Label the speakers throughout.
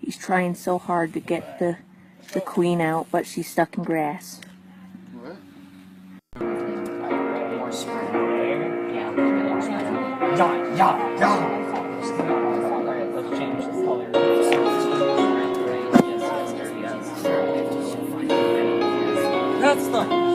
Speaker 1: He's trying so hard to get the queen out, but she's stuck in grass.
Speaker 2: What?
Speaker 3: More spread out there. Yeah, a little bit more spread out. Yeah. Alright, let's change the color. That's the...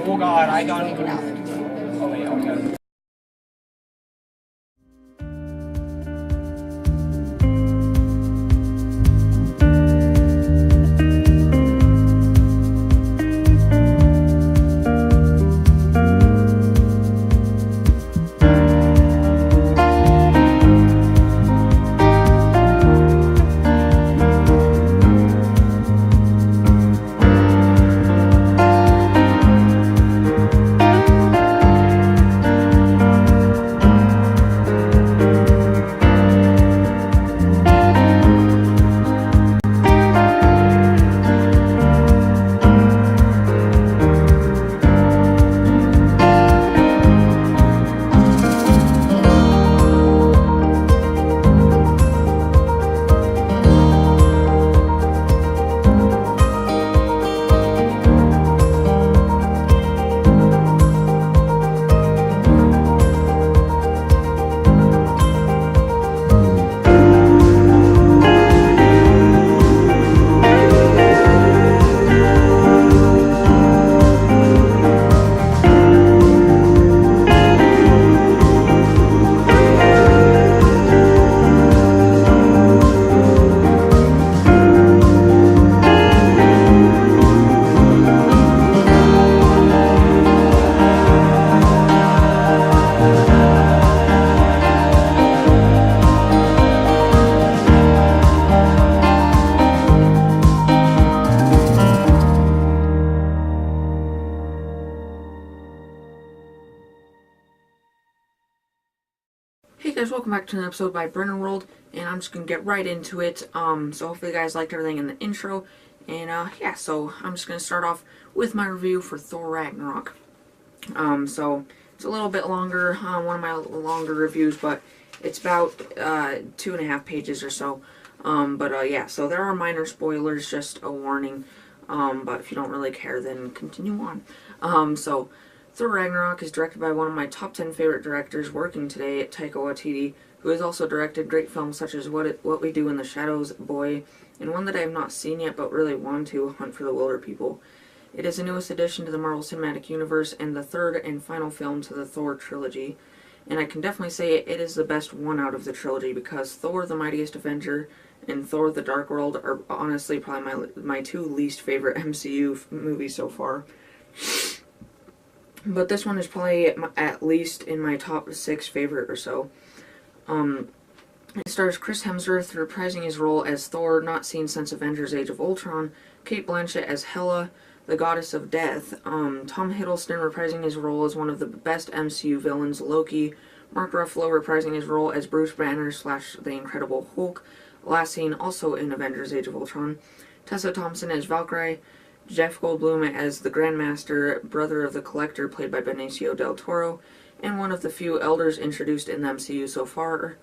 Speaker 3: Oh god, I don't even know. Oh wait, okay.
Speaker 1: Hey guys, welcome back to an episode by Brennan World, and I'm just gonna get right into it. So hopefully you guys liked everything in the intro, and yeah, so I'm just gonna start off with my review for Thor Ragnarok. So it's a little bit longer, one of my longer reviews, but it's about 2.5 pages or so. Yeah, so there are minor spoilers, just a warning. But if you don't really care, then continue on. So Thor Ragnarok is directed by one of my top 10 favorite directors working today, Taika Waititi, who has also directed great films such as What We Do in the Shadows, Boy, and one that I have not seen yet but really want to, Hunt for the Wilderpeople. It is the newest addition to the Marvel Cinematic Universe and the third and final film to the Thor trilogy. And I can definitely say it is the best one out of the trilogy because Thor the Mightiest Avenger and Thor the Dark World are honestly probably my two least favorite MCU movies so far. But this one is probably at least in my top 6 favorite or so. It stars Chris Hemsworth reprising his role as Thor, not seen since Avengers Age of Ultron, Cate Blanchett as Hela, the Goddess of Death, Tom Hiddleston reprising his role as one of the best MCU villains, Loki, Mark Ruffalo reprising his role as Bruce Banner / the Incredible Hulk, last seen also in Avengers Age of Ultron, Tessa Thompson as Valkyrie, Jeff Goldblum as the Grandmaster, brother of the Collector, played by Benicio del Toro, and one of the few elders introduced in the MCU so far,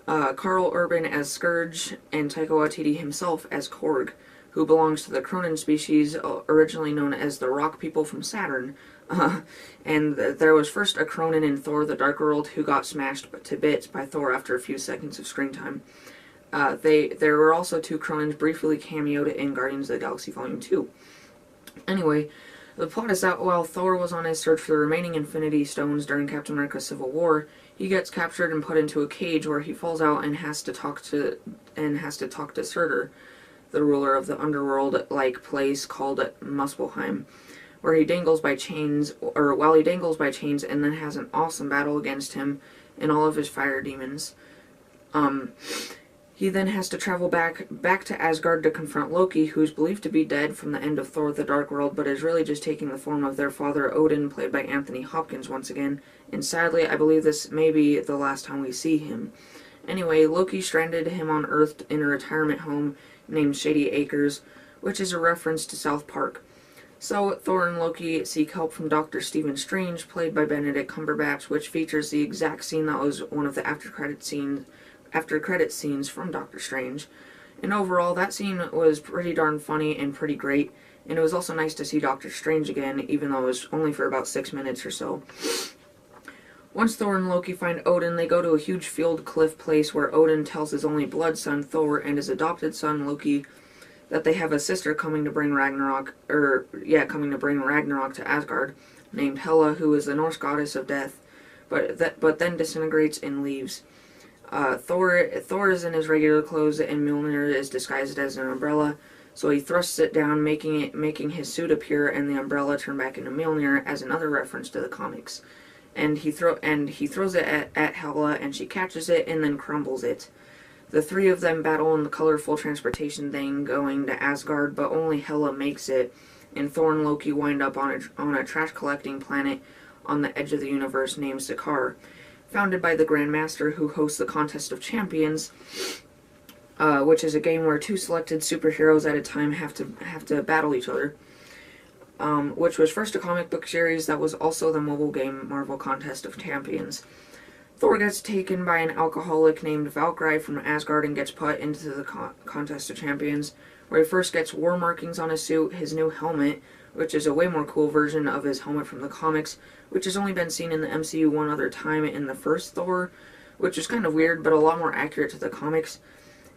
Speaker 1: Karl Urban as Scourge, and Taika Waititi himself as Korg, who belongs to the Kronan species, originally known as the Rock People from Saturn. And there was first a Kronan in Thor the Dark World who got smashed to bits by Thor after a few seconds of screen time. There were also 2 Kronans briefly cameoed in Guardians of the Galaxy Volume 2. Anyway, the plot is that while Thor was on his search for the remaining Infinity Stones during Captain America's Civil War, he gets captured and put into a cage where he falls out and has to talk to Surtur, the ruler of the underworld-like place called Muspelheim, where he dangles by chains, and then has an awesome battle against him, and all of his fire demons. He then has to travel back to Asgard to confront Loki, who is believed to be dead from the end of Thor: The Dark World, but is really just taking the form of their father Odin, played by Anthony Hopkins once again, and sadly I believe this may be the last time we see him. Anyway, Loki stranded him on Earth in a retirement home named Shady Acres, which is a reference to South Park. So Thor and Loki seek help from Dr. Stephen Strange, played by Benedict Cumberbatch, which features the exact scene that was one of the after credit scenes from Doctor Strange. And overall, that scene was pretty darn funny and pretty great, and it was also nice to see Doctor Strange again, even though it was only for about 6 minutes or so. Once Thor and Loki find Odin, they go to a huge field cliff place where Odin tells his only blood son, Thor, and his adopted son, Loki, that they have a sister coming to bring Ragnarok to Asgard, named Hela, who is the Norse goddess of death, but then disintegrates and leaves. Thor is in his regular clothes, and Mjolnir is disguised as an umbrella, so he thrusts it down, making his suit appear, and the umbrella turn back into Mjolnir, as another reference to the comics. And he throws it at Hela, and she catches it and then crumbles it. The three of them battle in the colorful transportation thing going to Asgard, but only Hela makes it, and Thor and Loki wind up on a trash collecting planet on the edge of the universe named Sakaar, founded by the Grandmaster, who hosts the Contest of Champions, which is a game where two selected superheroes at a time have to battle each other. Which was first a comic book series that was also the mobile game Marvel Contest of Champions. Thor gets taken by an alcoholic named Valkyrie from Asgard and gets put into the Contest of Champions, where he first gets war markings on his suit, his new helmet, which is a way more cool version of his helmet from the comics, which has only been seen in the MCU one other time in the first Thor, which is kind of weird, but a lot more accurate to the comics.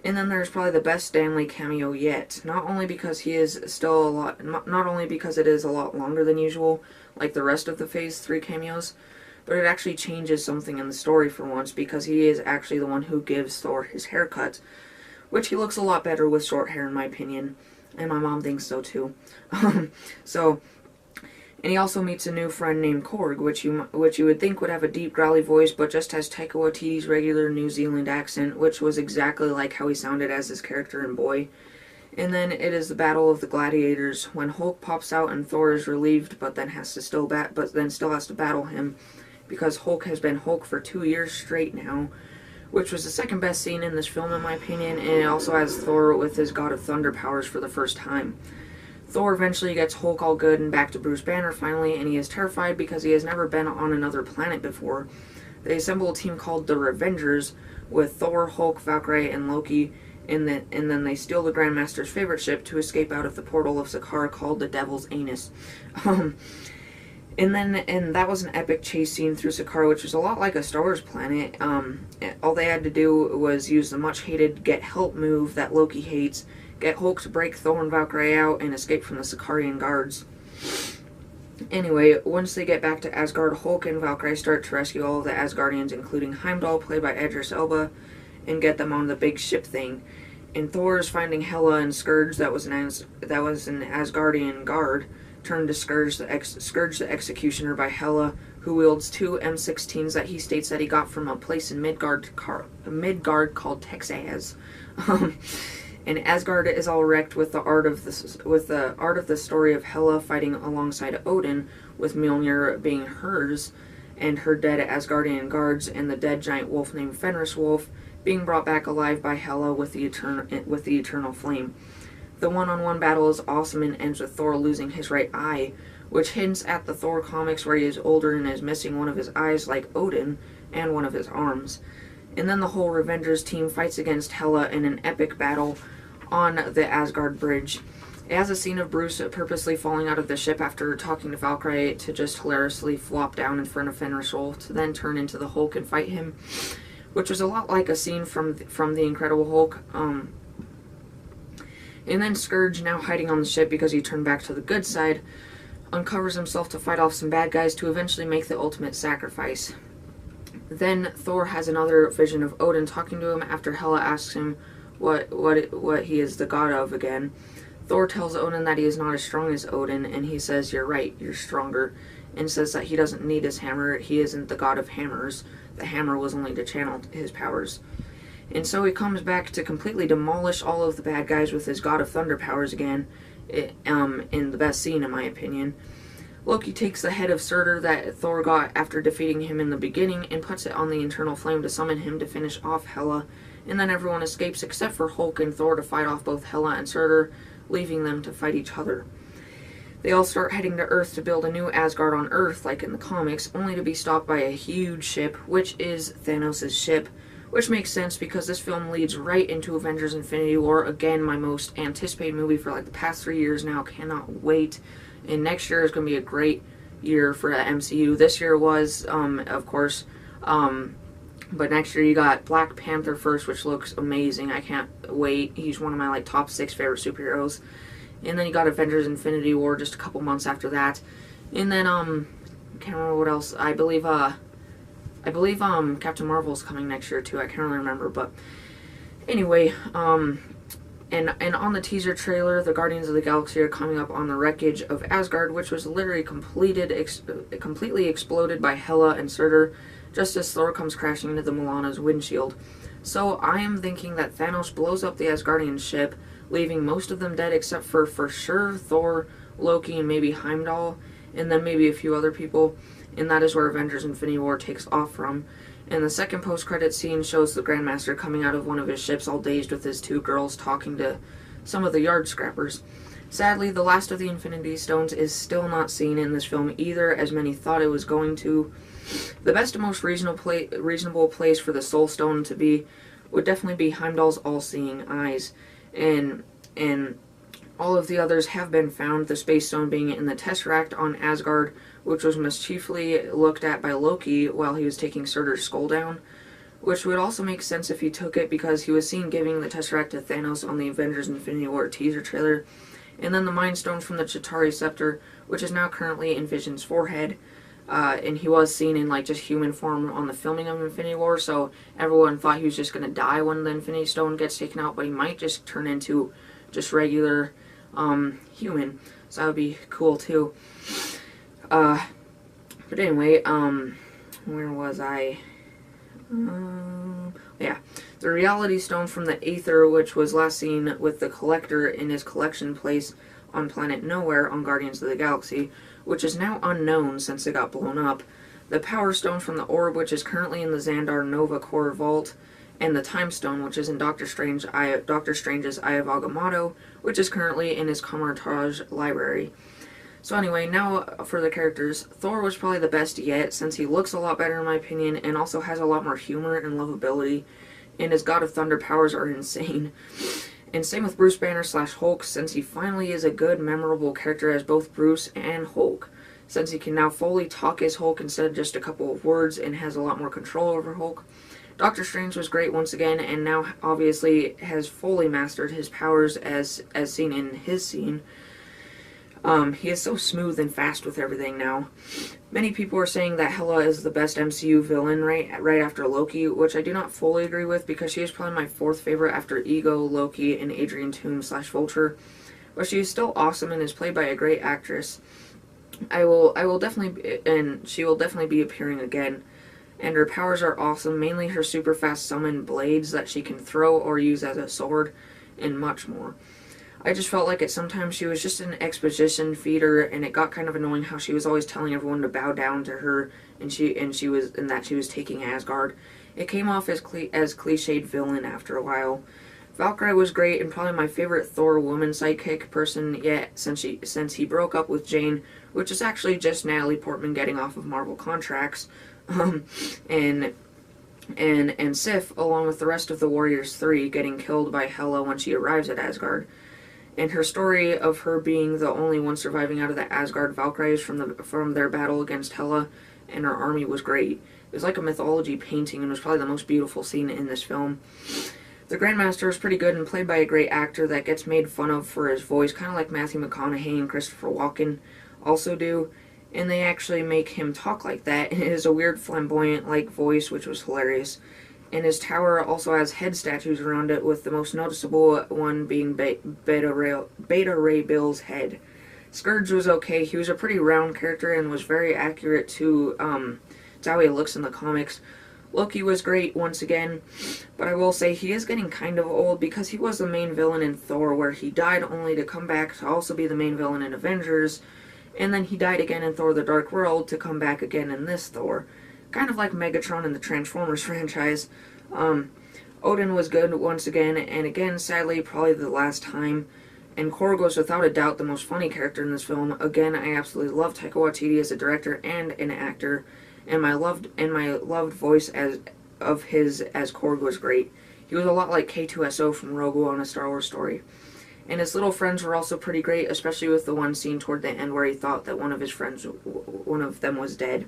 Speaker 1: And then there's probably the best Stan Lee cameo yet, not only because it is a lot longer than usual, like the rest of the Phase 3 cameos, but it actually changes something in the story for once, because he is actually the one who gives Thor his haircut, which he looks a lot better with short hair in my opinion, and my mom thinks so too. And he also meets a new friend named Korg, which you would think would have a deep, growly voice, but just has Taika Waititi's regular New Zealand accent, which was exactly like how he sounded as his character in Boy. And then it is the Battle of the Gladiators, when Hulk pops out and Thor is relieved, but then still has to battle him, because Hulk has been Hulk for 2 years straight now, which was the second best scene in this film in my opinion, and it also has Thor with his God of Thunder powers for the first time. Thor eventually gets Hulk all good and back to Bruce Banner finally, and he is terrified because he has never been on another planet before. They assemble a team called the Revengers, with Thor, Hulk, Valkyrie, and Loki, and then they steal the Grandmaster's favorite ship to escape out of the portal of Sakaar called the Devil's Anus. And that was an epic chase scene through Sakaar, which was a lot like a Star Wars planet. All they had to do was use the much-hated Get Help move that Loki hates, get Hulk to break Thor and Valkyrie out, and escape from the Sakaarian guards. Anyway, once they get back to Asgard, Hulk and Valkyrie start to rescue all of the Asgardians, including Heimdall, played by Idris Elba, and get them on the big ship thing. And Thor is finding Hela and Scourge, that was an Asgardian guard, turned to Scourge the Executioner by Hela, who wields two M16s that he states that he got from a place in Midgard called Texas. And Asgard is all wrecked with the art of the story of Hela fighting alongside Odin, with Mjolnir being hers, and her dead Asgardian guards, and the dead giant wolf named Fenris Wolf being brought back alive by Hela with the eternal flame. The one-on-one battle is awesome and ends with Thor losing his right eye, which hints at the Thor comics where he is older and is missing one of his eyes like Odin, and one of his arms. And then the whole Revengers team fights against Hela in an epic battle on the Asgard bridge. It has a scene of Bruce purposely falling out of the ship after talking to Valkyrie to just hilariously flop down in front of Fenris Wolf to then turn into the Hulk and fight him, which was a lot like a scene from The Incredible Hulk. And then Scourge, now hiding on the ship because he turned back to the good side, uncovers himself to fight off some bad guys to eventually make the ultimate sacrifice. Then Thor has another vision of Odin talking to him after Hela asks him what he is the god of again. Thor tells Odin that he is not as strong as Odin, and he says, "You're right, you're stronger," and says that he doesn't need his hammer, he isn't the god of hammers. The hammer was only to channel his powers. And so he comes back to completely demolish all of the bad guys with his God of Thunder powers again, in the best scene in my opinion. Loki takes the head of Surtur that Thor got after defeating him in the beginning and puts it on the Eternal Flame to summon him to finish off Hela, and then everyone escapes except for Hulk and Thor to fight off both Hela and Surtur, leaving them to fight each other. They all start heading to Earth to build a new Asgard on Earth, like in the comics, only to be stopped by a huge ship, which is Thanos' ship, which makes sense because this film leads right into Avengers Infinity War, again my most anticipated movie for like the past 3 years now, cannot wait, and next year is going to be a great year for the MCU. This year was, of course, but next year you got Black Panther first, which looks amazing, I can't wait, he's one of my like top 6 favorite superheroes. And then you got Avengers Infinity War just a couple months after that. And then, I can't remember what else. I believe Captain Marvel's coming next year too. I can't really remember, but anyway, and on the teaser trailer, the Guardians of the Galaxy are coming up on the wreckage of Asgard, which was literally completely exploded by Hela and Surtur, just as Thor comes crashing into the Milana's windshield. So I am thinking that Thanos blows up the Asgardian ship, leaving most of them dead except for sure Thor, Loki, and maybe Heimdall, and then maybe a few other people, and that is where Avengers Infinity War takes off from. And the second post-credit scene shows the Grandmaster coming out of one of his ships all dazed with his 2 girls talking to some of the yard scrappers. Sadly, the last of the Infinity Stones is still not seen in this film either, as many thought it was going to. The best and most reasonable place for the Soul Stone to be would definitely be Heimdall's all-seeing eyes, and all of the others have been found, the Space Stone being in the Tesseract on Asgard, which was mischiefly looked at by Loki while he was taking Surtur's skull down, which would also make sense if he took it because he was seen giving the Tesseract to Thanos on the Avengers Infinity War teaser trailer, and then the Mind Stone from the Chitauri Scepter, which is now currently in Vision's forehead, and he was seen in like just human form on the filming of Infinity War, so everyone thought he was just going to die when the Infinity Stone gets taken out, but he might just turn into just regular human, so that would be cool too. But anyway, where was I? Yeah, the Reality Stone from the Aether, which was last seen with the Collector in his collection place on Planet Nowhere on Guardians of the Galaxy, which is now unknown since it got blown up. The Power Stone from the Orb, which is currently in the Xandar Nova Corps vault, and the Time Stone, which is in Doctor Strange's Eye of Agamotto, which is currently in his Kamar-Taj library. So anyway, now for the characters. Thor was probably the best yet, since he looks a lot better in my opinion, and also has a lot more humor and lovability, and his God of Thunder powers are insane. And same with Bruce Banner / Hulk, since he finally is a good, memorable character as both Bruce and Hulk, since he can now fully talk as Hulk instead of just a couple of words, and has a lot more control over Hulk. Doctor Strange was great once again, and now obviously has fully mastered his powers as seen in his scene. He is so smooth and fast with everything now. Many people are saying that Hela is the best MCU villain right after Loki, which I do not fully agree with because she is probably my 4th favorite after Ego, Loki, and Adrian Toomes / Vulture. But she is still awesome and is played by a great actress. I will definitely, and she will definitely be appearing again. And her powers are awesome, mainly her super fast summon blades that she can throw or use as a sword, and much more. I just felt like sometimes she was just an exposition feeder, and it got kind of annoying how she was always telling everyone to bow down to her, and that she was taking Asgard. It came off as cliched villain after a while. Valkyrie was great and probably my favorite Thor woman sidekick person yet since he broke up with Jane, which is actually just Natalie Portman getting off of Marvel contracts, and Sif, along with the rest of the Warriors 3, getting killed by Hela when she arrives at Asgard. And her story of her being the only one surviving out of the Asgard Valkyries from their battle against Hela and her army was great. It was like a mythology painting and was probably the most beautiful scene in this film. The Grandmaster is pretty good and played by a great actor that gets made fun of for his voice, kind of like Matthew McConaughey and Christopher Walken also do. And they actually make him talk like that. It is a weird flamboyant-like voice, which was hilarious. and his tower also has head statues around it, with the most noticeable one being Beta Ray Bill's head. Scourge was okay. He was a pretty round character and was very accurate to how he looks in the comics. Loki was great once again, but I will say he is getting kind of old because he was the main villain in Thor, where he died only to come back to also be the main villain in Avengers, and then he died again in Thor: The Dark World to come back again in this Thor. Kind of like Megatron in the Transformers franchise. Odin was good once again, and again, sadly, probably the last time. And Korg was without a doubt the most funny character in this film. Again, I absolutely love Taika Waititi as a director and an actor, and my loved voice as Korg was great. He was a lot like K2SO from Rogue One: A Star Wars Story. And his little friends were also pretty great, especially with the one scene toward the end where he thought that one of them was dead.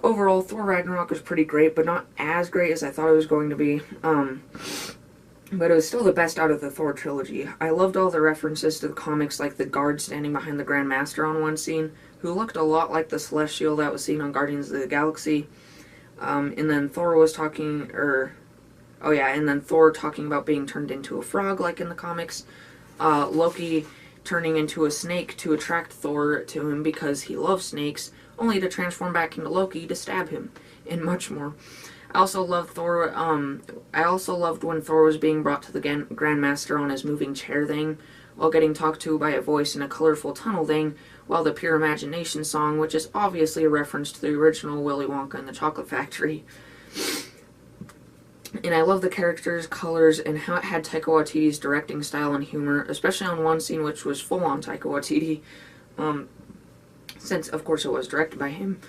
Speaker 1: Overall, Thor Ragnarok was pretty great, but not as great as I thought it was going to be. But it was still the best out of the Thor trilogy. I loved all the references to the comics, like the guard standing behind the Grand Master on one scene, who looked a lot like the Celestial that was seen on Guardians of the Galaxy. And then Thor was talking, and then Thor talking about being turned into a frog, like in the comics. Loki turning into a snake to attract Thor to him because he loves snakes, only to transform back into Loki to stab him, and much more. I also loved Thor. I also loved when Thor was being brought to the Grandmaster on his moving chair thing, while getting talked to by a voice in a colorful tunnel thing, while the Pure Imagination song, which is obviously a reference to the original Willy Wonka and the Chocolate Factory. And I love the characters, colors, and how it had Taika Waititi's directing style and humor, especially on one scene which was full-on Taika Waititi, since, of course, it was directed by him.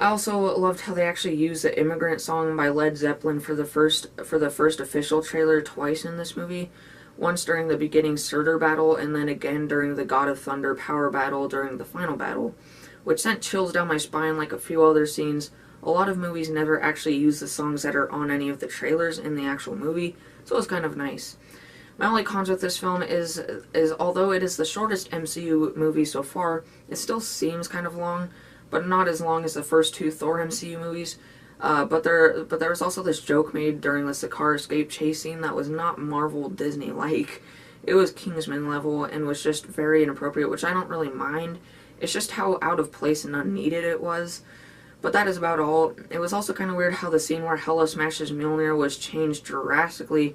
Speaker 1: I also loved how they actually used the Immigrant Song by Led Zeppelin for the first official trailer twice in this movie. Once during the beginning Surtur battle, and then again during the God of Thunder power battle during the final battle, which sent chills down my spine like a few other scenes. A lot of movies never actually use the songs that are on any of the trailers in the actual movie, so it's kind of nice. My only cons with this film is although it is the shortest MCU movie so far, it still seems kind of long, but not as long as the first two Thor MCU movies. But there was also this joke made during the Sakaar escape chase scene that was not Marvel Disney-like. It was Kingsman level and was just very inappropriate, which I don't really mind. It's just how out of place and unneeded it was. But that is about all. It was also kind of weird how the scene where Hela smashes Mjolnir was changed drastically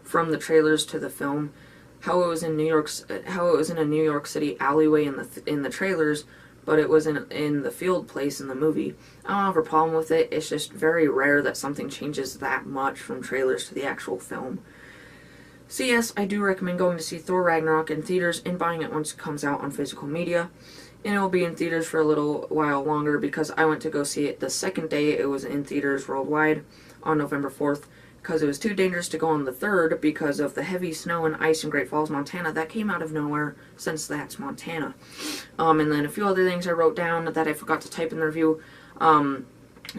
Speaker 1: from the trailers to the film. How it was in a New York City alleyway in the trailers, but it was in the field place in the movie. I don't have a problem with it. It's just very rare that something changes that much from trailers to the actual film. So yes, I do recommend going to see Thor Ragnarok in theaters and buying it once it comes out on physical media. And it will be in theaters for a little while longer because I went to go see it the second day it was in theaters worldwide on November 4th, because it was too dangerous to go on the 3rd because of the heavy snow and ice in Great Falls, Montana that came out of nowhere, since that's Montana. And then a few other things I wrote down that I forgot to type in the review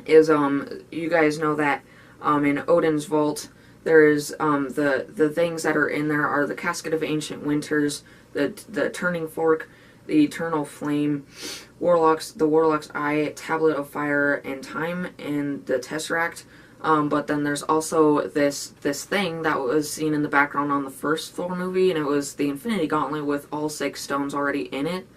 Speaker 1: is you guys know that in Odin's Vault there's the things that are in there are the Casket of Ancient Winters, the Turning Fork, the Eternal Flame, the Warlock's Eye, Tablet of Fire and Time, and the Tesseract. But then there's also this thing that was seen in the background on the first Thor movie, and it was the Infinity Gauntlet with all 6 stones already in it.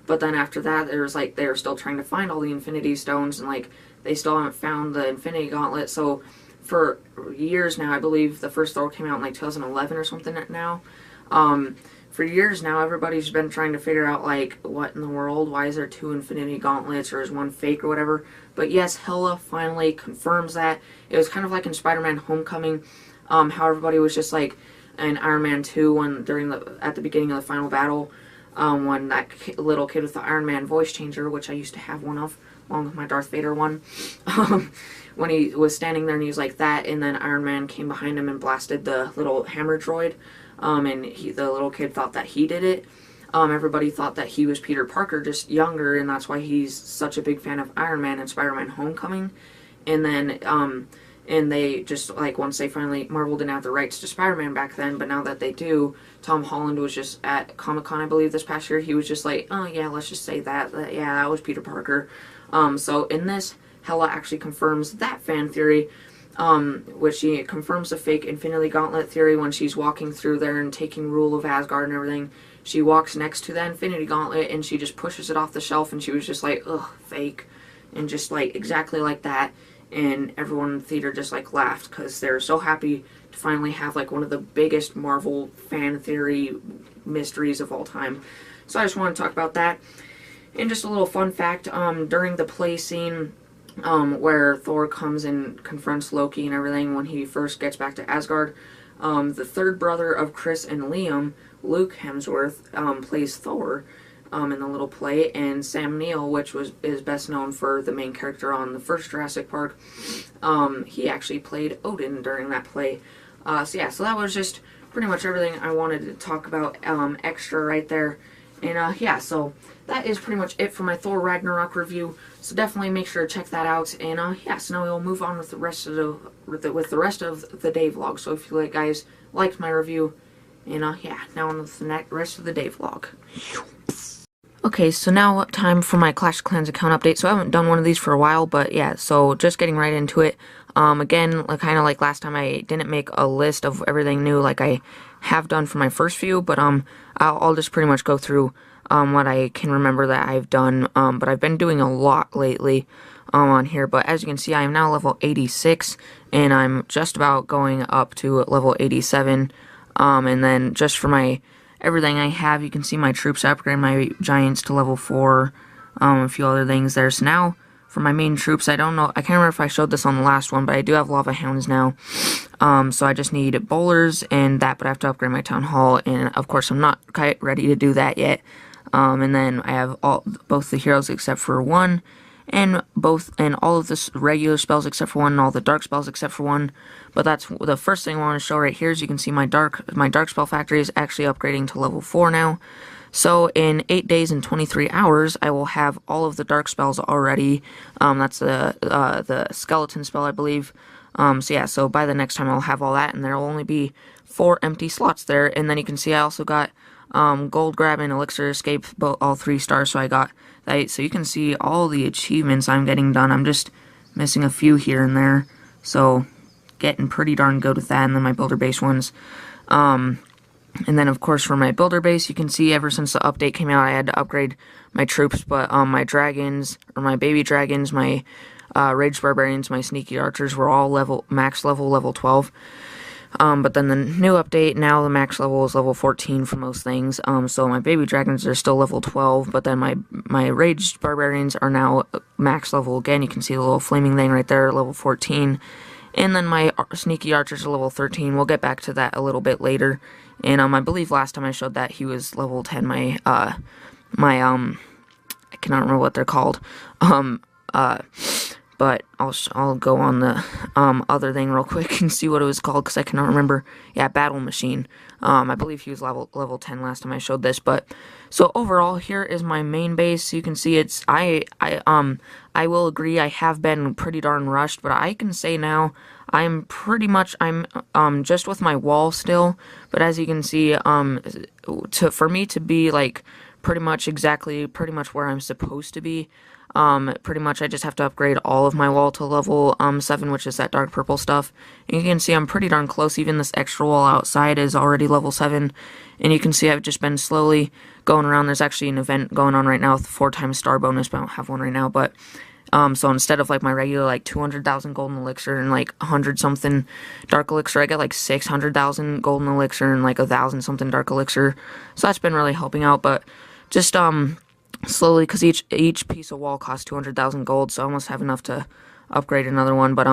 Speaker 1: But then after that, there was they were still trying to find all the Infinity Stones, and they still haven't found the Infinity Gauntlet. So for years now, I believe the first Thor came out in 2011 or something now. For years now, everybody's been trying to figure out, what in the world? Why is there 2 Infinity Gauntlets, or is one fake or whatever? But yes, Hela finally confirms that. It was kind of like in Spider-Man Homecoming, how everybody was just in Iron Man 2 at the beginning of the final battle, when that little kid with the Iron Man voice changer, which I used to have one of, along with my Darth Vader one, when he was standing there and he was like that, and then Iron Man came behind him and blasted the little hammer droid. And the little kid thought that he did it. Everybody thought that he was Peter Parker, just younger, and that's why he's such a big fan of Iron Man and Spider-Man Homecoming. And then, and they just, once they finally, Marvel didn't have the rights to Spider-Man back then, but now that they do, Tom Holland was just at Comic-Con, I believe, this past year. He was just oh yeah, let's just say that yeah, that was Peter Parker. So in this, Hela actually confirms that fan theory. which she confirms the fake Infinity Gauntlet theory when she's walking through there and taking rule of Asgard and everything. She walks next to the Infinity Gauntlet and she just pushes it off the shelf, and she was just like, ugh, fake. And just like exactly like that. And everyone in the theater just like laughed because they're so happy to finally have like one of the biggest Marvel fan theory mysteries of all time. So I just want to talk about that. And just a little fun fact, during the play scene where Thor comes and confronts Loki and everything when he first gets back to Asgard, the third brother of Chris and Liam, Luke Hemsworth, plays Thor in the little play, and Sam Neill, which is best known for the main character on the first Jurassic Park, he actually played Odin during that play. So that was just pretty much everything I wanted to talk about extra right there. And so that is pretty much it for my Thor Ragnarok review. So definitely make sure to check that out. And so now we'll move on with the rest of the day vlog. So if you guys liked my review, and now on with the rest of the day vlog. Okay, so now time for my Clash of Clans account update. So I haven't done one of these for a while, but yeah, so just getting right into it. Again, kind of like last time, I didn't make a list of everything new like I have done for my first few, but I'll just pretty much go through what I can remember that I've done. But I've been doing a lot lately on here. But as you can see, I am now level 86, and I'm just about going up to level 87. And then just for my everything I have, you can see my troops. I upgraded my giants to level 4, a few other things there. So now, for my main troops, I don't know, I can't remember if I showed this on the last one, but I do have Lava Hounds now. So I just need bowlers and that, but I have to upgrade my Town Hall, and of course I'm not quite ready to do that yet. And then I have both the heroes except for one, and all of the regular spells except for one, and all the dark spells except for one. But that's the first thing I want to show right here. Is you can see my dark spell factory is actually upgrading to level 4 now. So in 8 days and 23 hours, I will have all of the dark spells already. That's the skeleton spell, I believe. So by the next time I'll have all that, and there will only be 4 empty slots there. And then you can see I also got gold grab and elixir escape, all 3 stars. So I got that. So you can see all the achievements I'm getting done. I'm just missing a few here and there. So getting pretty darn good with that. And then my builder base ones. And then, of course, for my builder base, you can see ever since the update came out, I had to upgrade my troops, but my dragons, or my baby dragons, my raged barbarians, my sneaky archers were all max level 12. But then the new update, now the max level is level 14 for most things. So my baby dragons are still level 12, but then my raged barbarians are now max level again. You can see the little flaming thing right there, level 14. And then my sneaky archers are level 13. We'll get back to that a little bit later. And I believe last time I showed that he was level 10. I cannot remember what they're called. But I'll go on the other thing real quick and see what it was called, because I cannot remember. Yeah, Battle Machine. I believe he was level 10 last time I showed this. But so overall, here is my main base. You can see it's I will agree I have been pretty darn rushed, but I can say now I'm just with my wall still. But as you can see, for me to be like pretty much where I'm supposed to be. Pretty much I just have to upgrade all of my wall to level 7, which is that dark purple stuff. And you can see I'm pretty darn close. Even this extra wall outside is already level 7. And you can see I've just been slowly going around. There's actually an event going on right now with 4 times star bonus, but I don't have one right now. But so instead of like my regular like 200,000 golden elixir and like 100 something dark elixir, I get like 600,000 golden elixir and like 1,000 something dark elixir. So that's been really helping out. But just slowly, because each piece of wall costs 200,000 gold, so I almost have enough to upgrade another one. But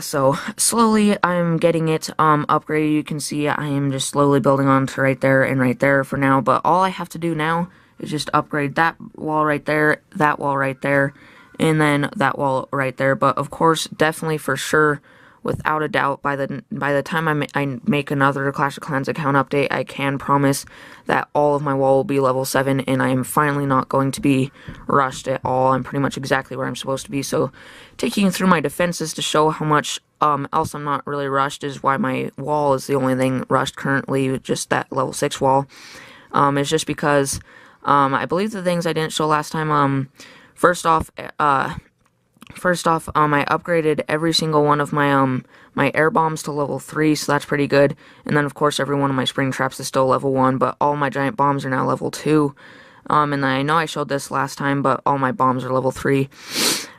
Speaker 1: so slowly I'm getting it upgraded. You can see I am just slowly building onto right there for now. But all I have to do now is just upgrade that wall right there, that wall right there, and then that wall right there. But of course, definitely for sure, without a doubt, by the time I make another Clash of Clans account update, I can promise that all of my wall will be level 7, and I am finally not going to be rushed at all. I'm pretty much exactly where I'm supposed to be. So taking you through my defenses to show how much else I'm not really rushed is why my wall is the only thing rushed currently, just that level 6 wall. It's just because I believe the things I didn't show last time, first off, first off, I upgraded every single one of my my air bombs to level 3, so that's pretty good. And then of course every one of my spring traps is still level 1, but all my giant bombs are now level 2. And then I know I showed this last time, but all my bombs are level 3.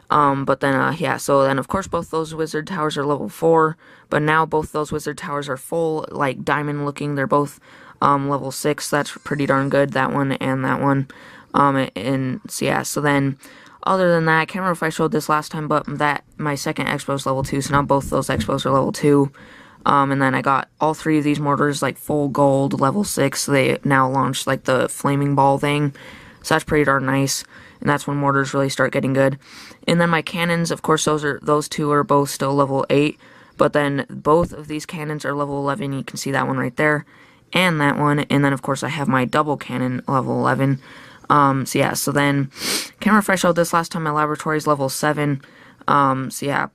Speaker 1: But then, yeah, so then of course both those wizard towers are level 4, but now both those wizard towers are full, like, diamond looking. They're both, level 6. That's pretty darn good, that one and that one. And so yeah, so then, other than that, I can't remember if I showed this last time, but that, my second expo is level 2, so now both those expos are level 2. And then I got all 3 of these mortars, like, full gold, level 6, so they now launched, like, the flaming ball thing, so that's pretty darn nice, and that's when mortars really start getting good. And then my cannons, of course, those 2 are both still level 8, but then both of these cannons are level 11, you can see that one right there, and that one, and then, of course, I have my double cannon level 11. So yeah, so then, can't remember if I showed this last time, my laboratory is level 7, so yeah,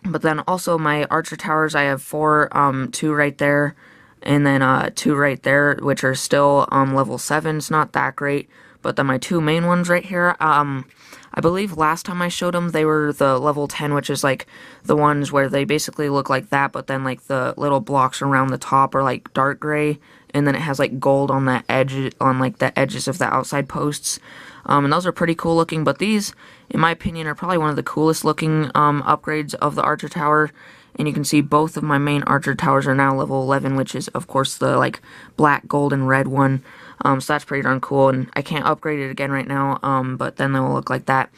Speaker 1: but then also my archer towers, I have 4, 2 right there, and then, 2 right there, which are still, level 7, it's not that great, but then my 2 main ones right here, I believe last time I showed them, they were the level 10, which is, like, the ones where they basically look like that, but then, like, the little blocks around the top are, like, dark gray, and then it has, like, gold on the edge, on, like, the edges of the outside posts, and those are pretty cool looking, but these, in my opinion, are probably one of the coolest looking, upgrades of the archer tower, and you can see both of my main archer towers are now level 11, which is, of course, the, like, black, gold, and red one, so that's pretty darn cool, and I can't upgrade it again right now, but then they will look like that.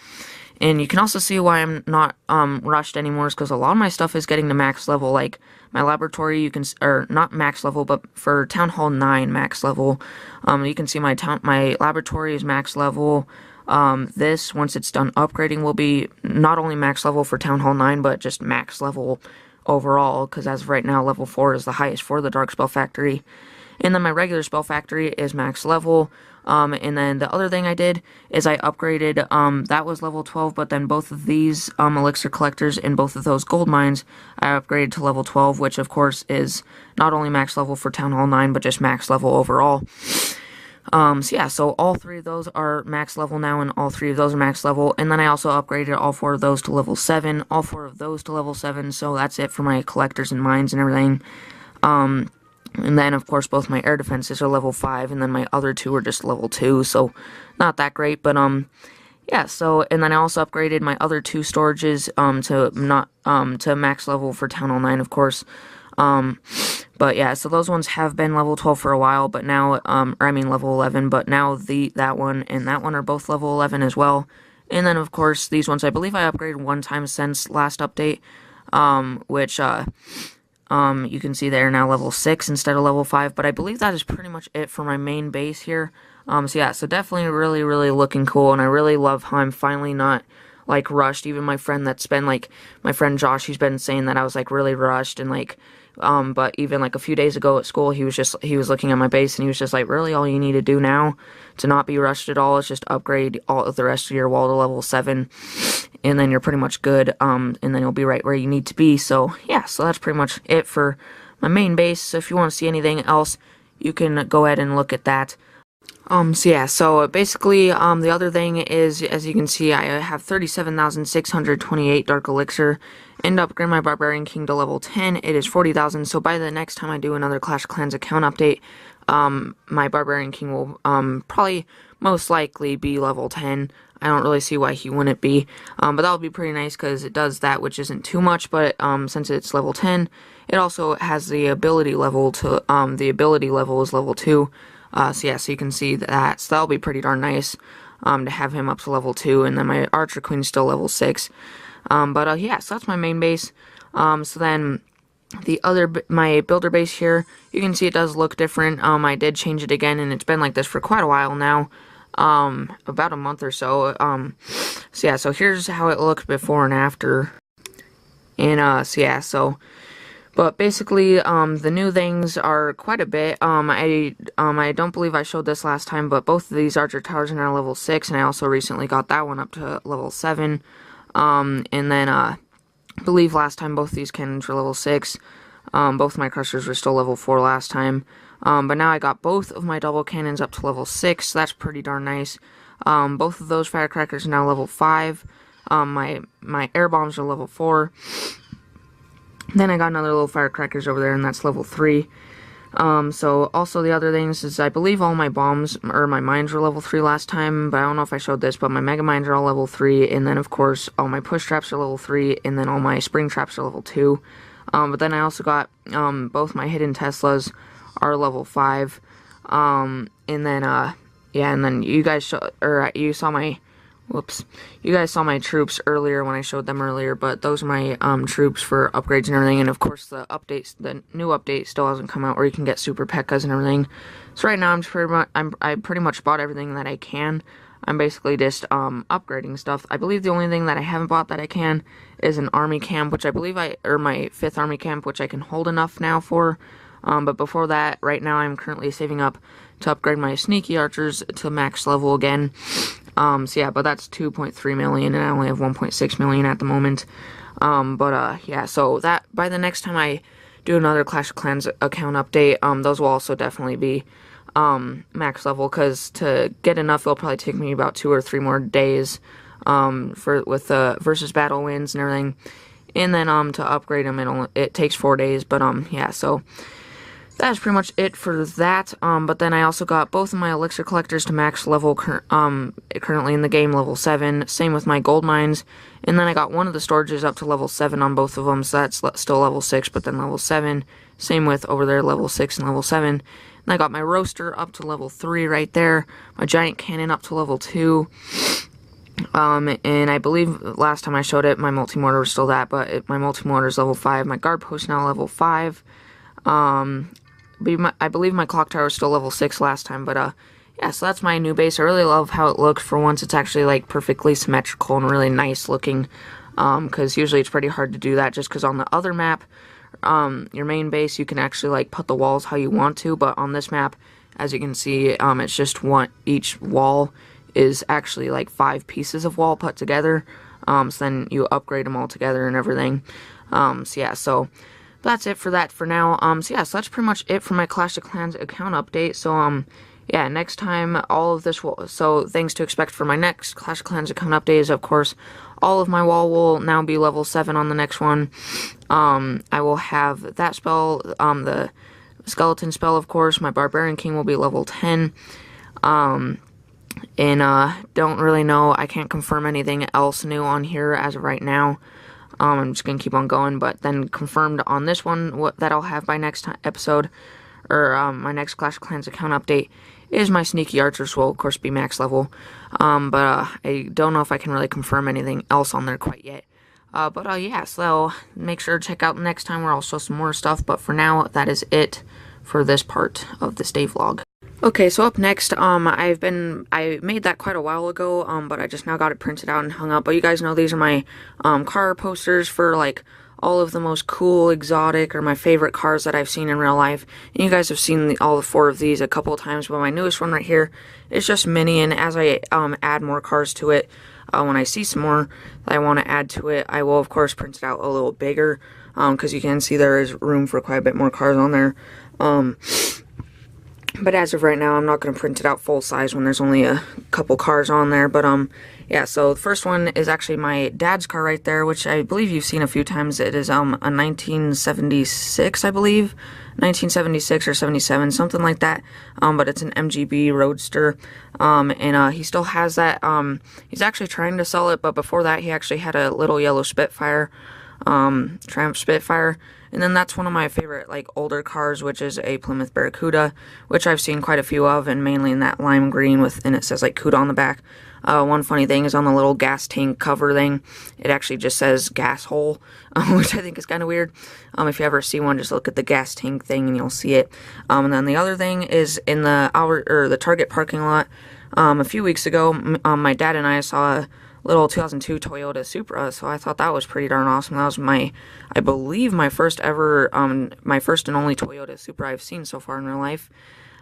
Speaker 1: And you can also see why I'm not rushed anymore, is because a lot of my stuff is getting to max level, like my laboratory, you can, or not max level, but for Town Hall 9 max level, you can see my laboratory is max level. This, once it's done upgrading, will be not only max level for Town Hall 9, but just max level overall, because as of right now, level 4 is the highest for the Dark Spell Factory. And then my regular Spell Factory is max level. And then the other thing I did is I upgraded, that was level 12, but then both of these, elixir collectors and both of those gold mines, I upgraded to level 12, which of course is not only max level for Town Hall 9, but just max level overall. So yeah, so all 3 of those are max level now, and all 3 of those are max level, and then I also upgraded all 4 of those to level 7, all 4 of those to level 7, so that's it for my collectors and mines and everything. And then, of course, both my air defenses are level 5, and then my other 2 are just level 2, so not that great, but, yeah, so, and then I also upgraded my other 2 storages, to max level for Town Hall 9, of course, but yeah, so those ones have been level 12 for a while, but now, or I mean level 11, but now that one and that one are both level 11 as well, and then, of course, these ones, I believe I upgraded one time since last update, which, you can see they're now level 6 instead of level 5, but I believe that is pretty much it for my main base here. So yeah, so definitely really, really looking cool, and I really love how I'm finally not, like, rushed. Even my friend that's been, like, my friend Josh, he's been saying that I was, like, really rushed, and, like, but even, like, a few days ago at school, he was looking at my base, and he was just like, really, all you need to do now to not be rushed at all is just upgrade all of the rest of your wall to level 7, and then you're pretty much good, and then you'll be right where you need to be. So yeah, so that's pretty much it for my main base. So if you want to see anything else, you can go ahead and look at that. So yeah, so basically, the other thing is, as you can see, I have 37,628 Dark Elixir, and upgrade my Barbarian King to level 10, it is 40,000, so by the next time I do another Clash of Clans account update, my Barbarian King will, probably most likely be level 10. I don't really see why he wouldn't be, but that would be pretty nice, because it does that, which isn't too much, but, since it's level 10, it also has the ability level to, the ability level is level 2, so yeah, so you can see that, so that'll be pretty darn nice, to have him up to level 2, and then my Archer Queen's still level 6, but, yeah, so that's my main base. So then my builder base here, you can see it does look different. I did change it again, and it's been like this for quite a while now, about a month or so. So yeah, so here's how it looked before and after, and, so yeah, so, but basically, the new things are quite a bit. I don't believe I showed this last time, but both of these Archer Towers are now level 6, and I also recently got that one up to level 7, and then, I believe last time both these cannons were level 6, both my crushers were still level 4 last time, but now I got both of my double cannons up to level 6, so that's pretty darn nice. Both of those firecrackers are now level 5, My air bombs are level 4. Then I got another little firecrackers over there, and that's level 3. So also the other things is I believe all my bombs, or my mines were level 3 last time, but I don't know if I showed this, but my mega mines are all level 3, and then of course all my push traps are level 3, and then all my spring traps are level 2. But then I also got, both my hidden Teslas are level 5, and then, yeah, and then you guys you saw my, you guys saw my troops earlier when I showed them earlier, but those are my troops for upgrades and everything, and of course the new update still hasn't come out where you can get super P.E.K.K.A.s and everything. So right now I pretty much bought everything that I can. I'm basically just upgrading stuff. I believe the only thing that I haven't bought that I can is an army camp, which I believe my 5th army camp, which I can hold enough now for. But before that, right now I'm currently saving up to upgrade my sneaky archers to max level again. So yeah, but that's 2.3 million, and I only have 1.6 million at the moment. Yeah, so that, by the next time I do another Clash of Clans account update, those will also definitely be, max level, because to get enough, it'll probably take me about 2 or 3 more days, with versus battle wins and everything. And then, to upgrade them, it takes 4 days, but, yeah, so that's pretty much it for that. But then I also got both of my elixir collectors to max level, currently in the game, level 7. Same with my gold mines. And then I got one of the storages up to level 7 on both of them, so that's still level 6, but then level 7. Same with over there, level 6 and level 7. And I got my roaster up to level 3 right there. My giant cannon up to level 2. And I believe last time I showed it, my multi-mortar was still that, but my multi-mortar is level 5. My guard post now level 5. I believe my clock tower was still level 6 last time, but, yeah, so that's my new base. I really love how it looks. For once, it's actually, like, perfectly symmetrical and really nice looking, because usually it's pretty hard to do that, just because on the other map, your main base, you can actually, like, put the walls how you want to, but on this map, as you can see, it's just each wall is actually, like, 5 pieces of wall put together, so then you upgrade them all together and everything. So yeah, so that's it for that for now. So yeah, so that's pretty much it for my Clash of Clans account update. So, yeah, next time all of this so things to expect for my next Clash of Clans account update is, of course, all of my wall will now be level 7 on the next one. I will have that spell, the skeleton spell, of course. My Barbarian King will be level 10. And, don't really know, I can't confirm anything else new on here as of right now. I'm just going to keep on going, but then confirmed on this one, that I'll have by next episode, or my next Clash of Clans account update, is my sneaky archers will, of course, be max level. I don't know if I can really confirm anything else on there quite yet. Yeah, so make sure to check out next time where I'll show some more stuff, but for now, that is it for this part of this day vlog. Okay, so up next, I made that quite a while ago, but I just now got it printed out and hung up. But you guys know these are my, car posters for, like, all of the most cool, exotic, or my favorite cars that I've seen in real life. And you guys have seen all 4 of these a couple of times, but my newest one right here is just mini, and as I, add more cars to it, when I see some more that I want to add to it, I will, of course, print it out a little bigger, because you can see there is room for quite a bit more cars on there. But as of right now, I'm not going to print it out full size when there's only a couple cars on there. But, yeah, so the first one is actually my dad's car right there, which I believe you've seen a few times. It is, a 1976, I believe. 1976 or 77, something like that. But it's an MGB Roadster. And he still has that. He's actually trying to sell it, but before that, he actually had a little yellow Spitfire. Triumph Spitfire. And then that's one of my favorite, like, older cars, which is a Plymouth Barracuda, which I've seen quite a few of, and mainly in that lime green and it says, like, CUDA on the back. One funny thing is on the little gas tank cover thing, it actually just says gas hole, which I think is kind of weird. If you ever see one, just look at the gas tank thing and you'll see it. And then the other thing is in the Target parking lot, a few weeks ago, my dad and I saw a little 2002 Toyota Supra, so I thought that was pretty darn awesome. That was I believe my first ever, my first and only Toyota Supra I've seen so far in real life.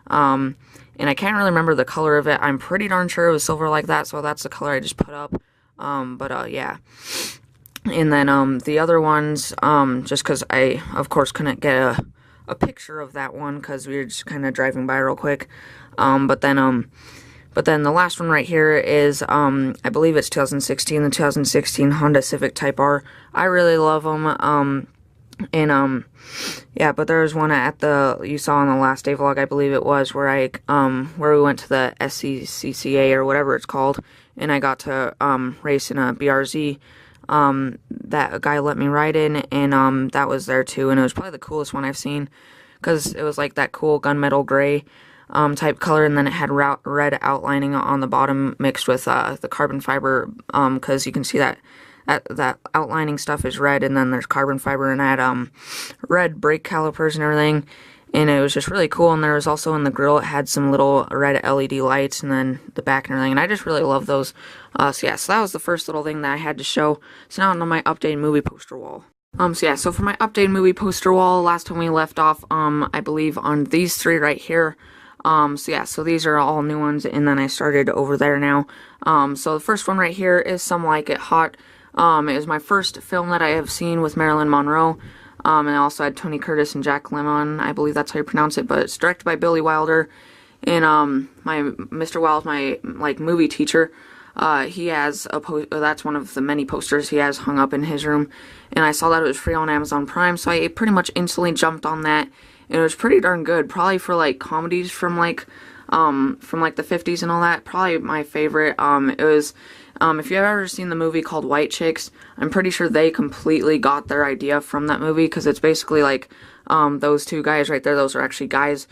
Speaker 1: And I can't really remember the color of it. I'm pretty darn sure it was silver like that, so that's the color I just put up. Yeah. And then, the other ones, just because I, of course, couldn't get a picture of that one, because we were just kind of driving by real quick. But then the last one right here is, I believe it's 2016, the 2016 Honda Civic Type R. I really love them. Yeah, but there was one at you saw on the last day vlog, I believe it was, where where we went to the SCCA or whatever it's called, and I got to, race in a BRZ, that a guy let me ride in, and, that was there too, and it was probably the coolest one I've seen, because it was like that cool gunmetal gray, type color, and then it had red outlining on the bottom mixed with, the carbon fiber, because you can see that outlining stuff is red, and then there's carbon fiber, and I had red brake calipers and everything, and it was just really cool. And there was also in the grill, it had some little red LED lights, and then the back and everything, and I just really love those. So yeah, so that was the first little thing that I had to show. So now on my updated movie poster wall. So yeah, so for my updated movie poster wall, last time we left off, I believe on these three right here. So yeah, so these are all new ones, and then I started over there now. So the first one right here is Some Like It Hot. It was my first film that I have seen with Marilyn Monroe, and I also had Tony Curtis and Jack Lemmon, I believe that's how you pronounce it, but it's directed by Billy Wilder, and, Mr. Wilde, my, movie teacher, he has that's one of the many posters he has hung up in his room, and I saw that it was free on Amazon Prime, so I pretty much instantly jumped on that, and it was pretty darn good, probably for, comedies from, the 50s and all that, probably my favorite. It was, if you've ever seen the movie called White Chicks, I'm pretty sure they completely got their idea from that movie, because it's basically those two guys right there, those are actually guys.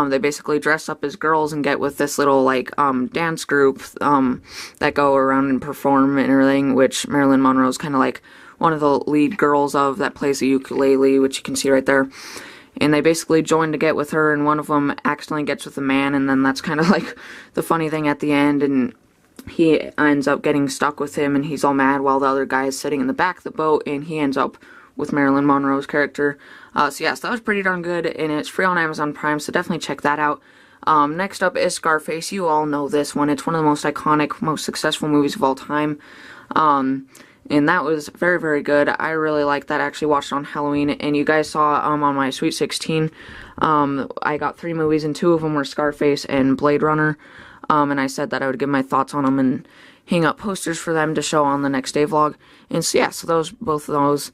Speaker 1: They basically dress up as girls and get with this little, dance group, that go around and perform and everything, which Marilyn Monroe is kind of one of the lead girls of, that plays the ukulele, which you can see right there. And they basically join to get with her, and one of them accidentally gets with a man, and then that's kind of the funny thing at the end, and he ends up getting stuck with him, and he's all mad while the other guy is sitting in the back of the boat, and he ends up with Marilyn Monroe's character. So yes, that was pretty darn good, and it's free on Amazon Prime, so definitely check that out. Next up is Scarface. You all know this one. It's one of the most iconic, most successful movies of all time. And that was very, very good. I really liked that. I actually watched it on Halloween, and you guys saw on my Sweet 16, I got 3 movies, and 2 of them were Scarface and Blade Runner. And I said that I would give my thoughts on them and hang up posters for them to show on the next day vlog. And so yeah, so both of those,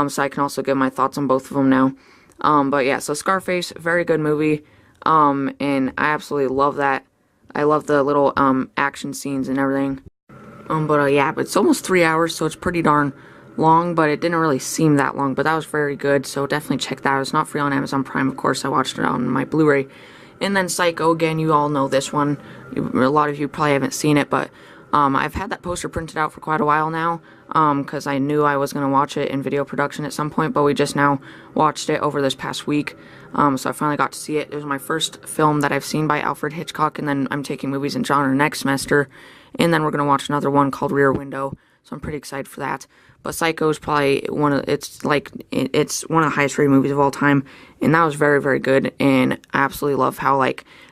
Speaker 1: so I can also give my thoughts on both of them now. But yeah, so Scarface, very good movie, and I absolutely love that. I love the little, action scenes and everything. Yeah, but it's almost 3 hours, so it's pretty darn long, but it didn't really seem that long, but that was very good, so definitely check that out. It's not free on Amazon Prime, of course. I watched it on my Blu-ray. And then Psycho, again, you all know this one. A lot of you probably haven't seen it, but I've had that poster printed out for quite a while now, because I knew I was going to watch it in video production at some point, but we just now watched it over this past week, so I finally got to see it. It was my first film that I've seen by Alfred Hitchcock, and then I'm taking movies in genre next semester, and then we're going to watch another one called Rear Window, so I'm pretty excited for that. But Psycho is probably it's one of the highest rated movies of all time, and that was very, very good, and I absolutely love how,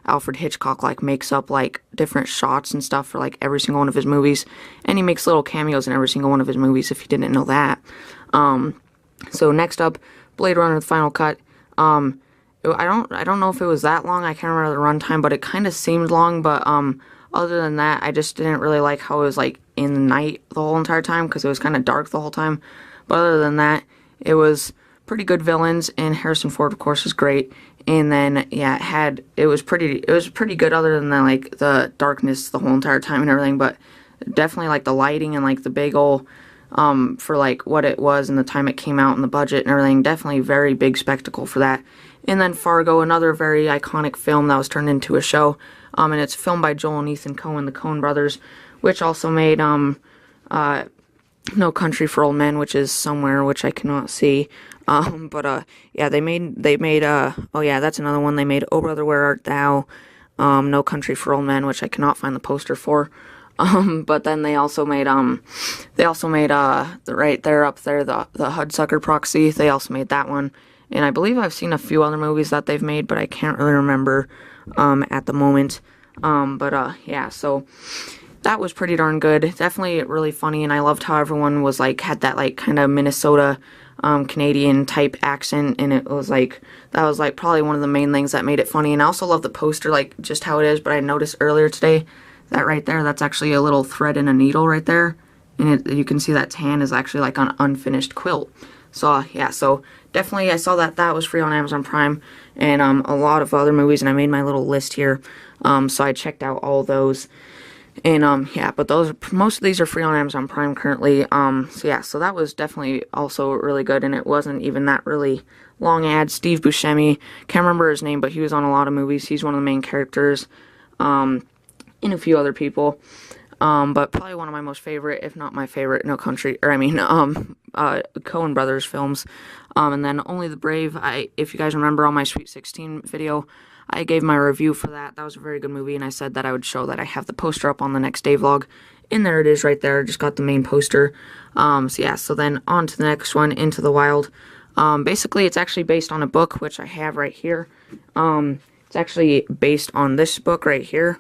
Speaker 1: Alfred Hitchcock, makes up, different shots and stuff for, every single one of his movies, and he makes little cameos in every single one of his movies, if you didn't know that. So next up, Blade Runner: The Final Cut. I don't know if it was that long, I can't remember the runtime, but it kind of seemed long, but, other than that, I just didn't really like how it was, in the night the whole entire time, because it was kind of dark the whole time. But other than that, it was pretty good villains, and Harrison Ford, of course, was great. And then, yeah, it was pretty good, other than the darkness the whole entire time and everything. But definitely, the lighting and, the big ol', for, what it was and the time it came out and the budget and everything, definitely very big spectacle for that. And then Fargo, another very iconic film that was turned into a show. And it's filmed by Joel and Ethan Coen, the Coen brothers, which also made, No Country for Old Men, which is somewhere, which I cannot see. Yeah, they made, oh yeah, that's another one. They made Oh Brother, Where Art Thou, No Country for Old Men, which I cannot find the poster for. But then they also made, right there up there, the Hudsucker Proxy. They also made that one. And I believe I've seen a few other movies that they've made, but I can't really remember, at the moment. Yeah, so that was pretty darn good. Definitely really funny, and I loved how everyone was, had that, kind of Minnesota, Canadian type accent, and it was, that was, probably one of the main things that made it funny. And I also love the poster, just how it is, but I noticed earlier today that right there, that's actually a little thread and a needle right there. And you can see that tan is actually like an unfinished quilt. So yeah, so definitely I saw that was free on Amazon Prime, and a lot of other movies, and I made my little list here. So I checked out all those. And yeah, but most of these are free on Amazon Prime currently. So yeah, so that was definitely also really good, and it wasn't even that really long ad. Steve Buscemi, can't remember his name, but he was on a lot of movies. He's one of the main characters, and a few other people. But probably one of my most favorite, if not my favorite, Coen Brothers films. And then Only the Brave, if you guys remember on my Sweet 16 video, I gave my review for that. That was a very good movie, and I said that I would show that I have the poster up on the next day vlog. And there it is right there. Just got the main poster. So yeah, so then on to the next one, Into the Wild. Basically, it's actually based on a book, which I have right here. It's actually based on this book right here.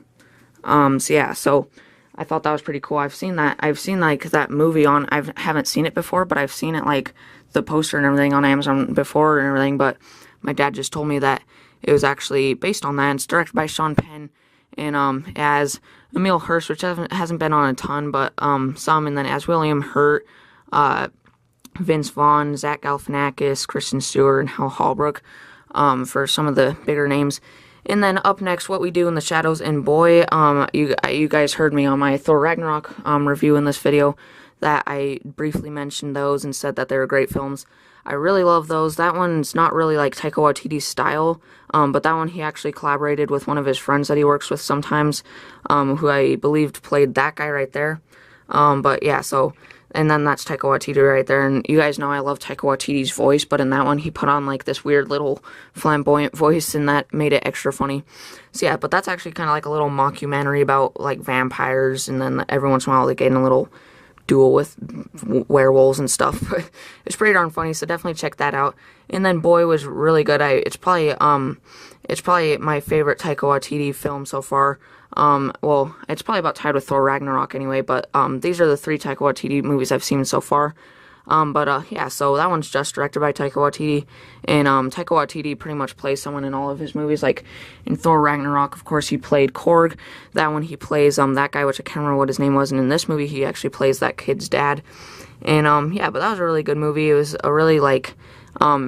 Speaker 1: So yeah, so I thought that was pretty cool. I've seen like that movie on, I haven't seen it before, but I've seen it like the poster and everything on Amazon before and everything, but my dad just told me that it was actually based on that. It's directed by Sean Penn, and as Emile Hirsch, which hasn't been on a ton, but some, and then as William Hurt, Vince Vaughn, Zach Galifianakis, Kristen Stewart, and Hal Holbrook, for some of the bigger names. And then up next, What We Do in the Shadows, and boy, you guys heard me on my Thor Ragnarok review in this video that I briefly mentioned those and said that they were great films. I really love those. That one's not really like Taika Waititi's style, but that one he actually collaborated with one of his friends that he works with sometimes, who I believed played that guy right there. But yeah, so, and then that's Taika Waititi right there, and you guys know I love Taika Waititi's voice, but in that one he put on like this weird little flamboyant voice, and that made it extra funny. So yeah, but that's actually kind of like a little mockumentary about like vampires, and then every once in a while they get in a little duel with werewolves and stuff. It's pretty darn funny, so definitely check that out. And then Boy was really good. It's probably my favorite Taika Waititi film so far. Well, it's probably about tied with Thor Ragnarok anyway, but these are the 3 Taika Waititi movies I've seen so far. Yeah, so that one's just directed by Taika Waititi, and Taika Waititi pretty much plays someone in all of his movies. Like in Thor Ragnarok, of course, he played Korg. That one he plays that guy, which I can't remember what his name was, and in this movie he actually plays that kid's dad. And yeah, but that was a really good movie. It was a really like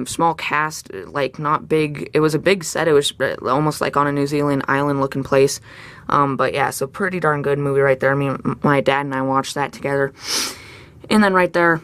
Speaker 1: small cast, like not big. It was a big set. It was almost like on a New Zealand island looking place. But yeah, so pretty darn good movie right there. I mean, my dad and I watched that together. And then right there,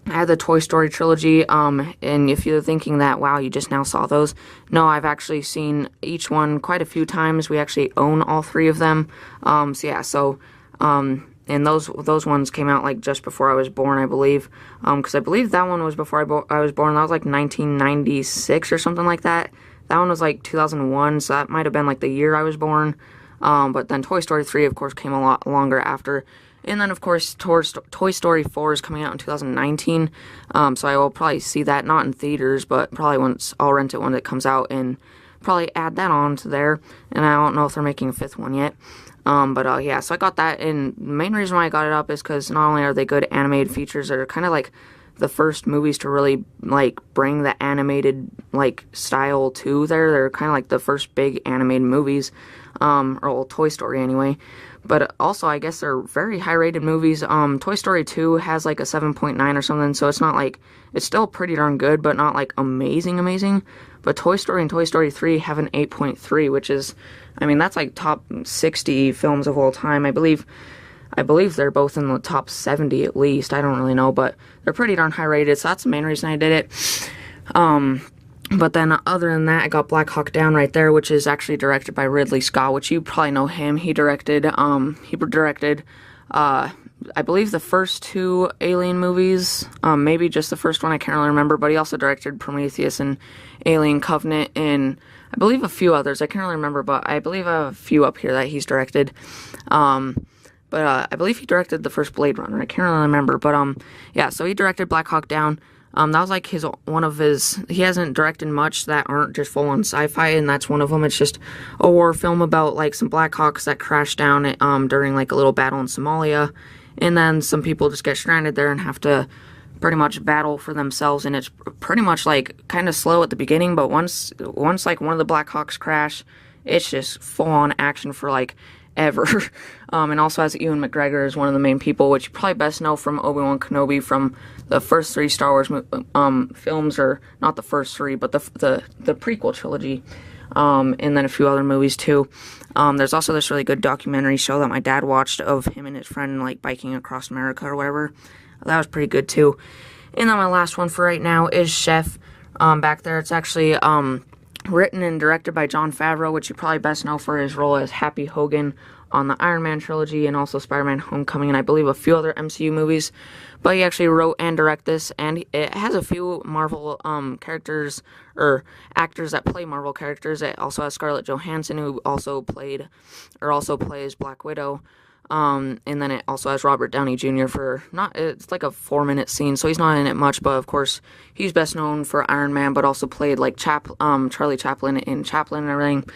Speaker 1: I had the Toy Story trilogy, and if you're thinking that, wow, you just now saw those, no, I've actually seen each one quite a few times. We actually own all 3 of them. So yeah, so, and those ones came out like just before I was born, I believe, because I believe that one was before I was born. That was like 1996 or something like that. That one was like 2001, so that might have been like the year I was born. But then Toy Story 3, of course, came a lot longer after. And then, of course, Toy Story 4 is coming out in 2019, so I will probably see that, not in theaters, but probably I'll rent it when it comes out, and probably add that on to there, and I don't know if they're making a 5th one yet. Yeah, so I got that, and the main reason why I got it up is because not only are they good animated features, they're kind of like the first movies to really, like, bring the animated, like, style to there. They're kind of like the first big animated movies, or well, Toy Story anyway. But also, I guess they're very high-rated movies. Toy Story 2 has like a 7.9 or something, so it's not like, it's still pretty darn good, but not like amazing. But Toy Story and Toy Story 3 have an 8.3, which is, I mean, that's like top 60 films of all time. I believe they're both in the top 70 at least. I don't really know, but they're pretty darn high-rated, so that's the main reason I did it. But then, other than that, I got Black Hawk Down right there, which is actually directed by Ridley Scott, which you probably know him. He directed, I believe the first 2 Alien movies, maybe just the first one, I can't really remember, but he also directed Prometheus and Alien Covenant, and I believe a few others. I can't really remember, but I believe I have a few up here that he's directed. I believe he directed the first Blade Runner. I can't really remember, but yeah, so he directed Black Hawk Down. That was like he hasn't directed much that aren't just full-on sci-fi, and that's one of them. It's just a war film about like some Black Hawks that crash down during like a little battle in Somalia, and then some people just get stranded there and have to pretty much battle for themselves, and it's pretty much like kind of slow at the beginning, but once like one of the Black Hawks crash, it's just full-on action for like ever. And also has Ewan McGregor as one of the main people, which you probably best know from Obi-Wan Kenobi from the first 3 Star Wars films, or not the first 3, but the prequel trilogy, and then a few other movies too. There's also this really good documentary show that my dad watched of him and his friend like biking across America or whatever. That was pretty good too. And then my last one for right now is Chef. Back there, it's actually written and directed by Jon Favreau, which you probably best know for his role as Happy Hogan on the Iron Man trilogy and also Spider-Man Homecoming and I believe a few other MCU movies. But he actually wrote and directed this, and it has a few Marvel characters or actors that play Marvel characters. It also has Scarlett Johansson, who also plays Black Widow. And then it also has Robert Downey Jr. it's like a 4-minute scene, so he's not in it much, but of course he's best known for Iron Man, but also played like Charlie Chaplin in Chaplin and everything.